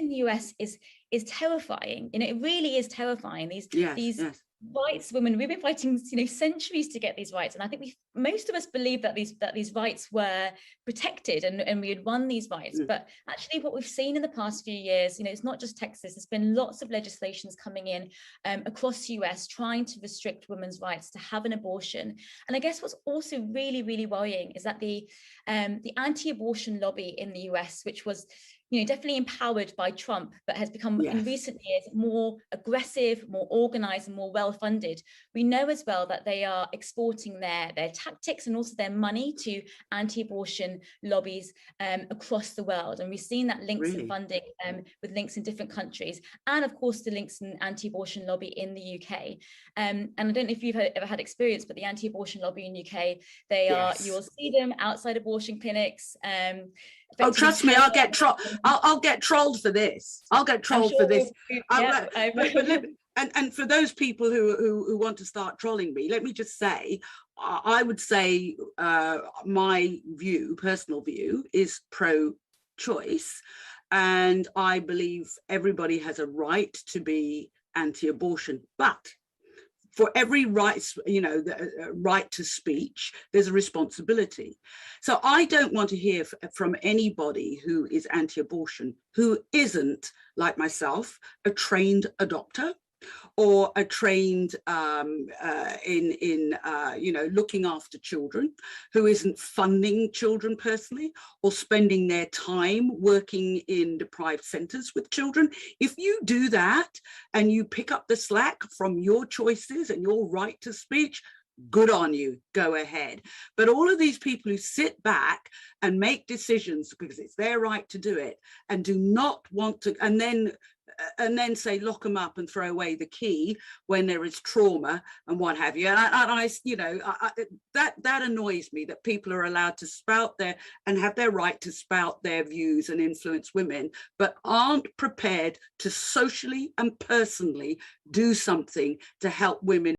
in the US is terrifying. It really is terrifying. These Yes. rights, women, we've been fighting, centuries to get these rights, and I think most of us believe that these rights were protected and we had won these rights. But actually, what we've seen in the past few years, it's not just Texas. There's been lots of legislations coming in across the US trying to restrict women's rights to have an abortion. And I guess what's also really, really worrying is that the anti-abortion lobby in the US, which was definitely empowered by Trump, but has become in recent years more aggressive, more organized, and more well-funded. We know as well that they are exporting their tactics and also their money to anti-abortion lobbies across the world. And we've seen that links in funding with links in different countries, and of course the links in anti-abortion lobby in the UK. And I don't know if you've ever had experience, but the anti-abortion lobby in the UK, you will see them outside abortion clinics. Oh, trust me, I'll get trolled for this. I'll get trolled for this. And for those people who want to start trolling me, let me just say, I would say my personal view, is pro-choice, and I believe everybody has a right to be anti-abortion, but for every right, right to speech, there's a responsibility. So I don't want to hear from anybody who is anti-abortion who isn't, like myself, a trained adopter or a trained in looking after children, who isn't funding children personally or spending their time working in deprived centres with children. If you do that and you pick up the slack from your choices and your right to speech, good on you, go ahead. But all of these people who sit back and make decisions because it's their right to do it and do not want to, and then say lock them up and throw away the key when there is trauma and what have you. And that annoys me, that people are allowed to spout and have their right to spout their views and influence women, but aren't prepared to socially and personally do something to help women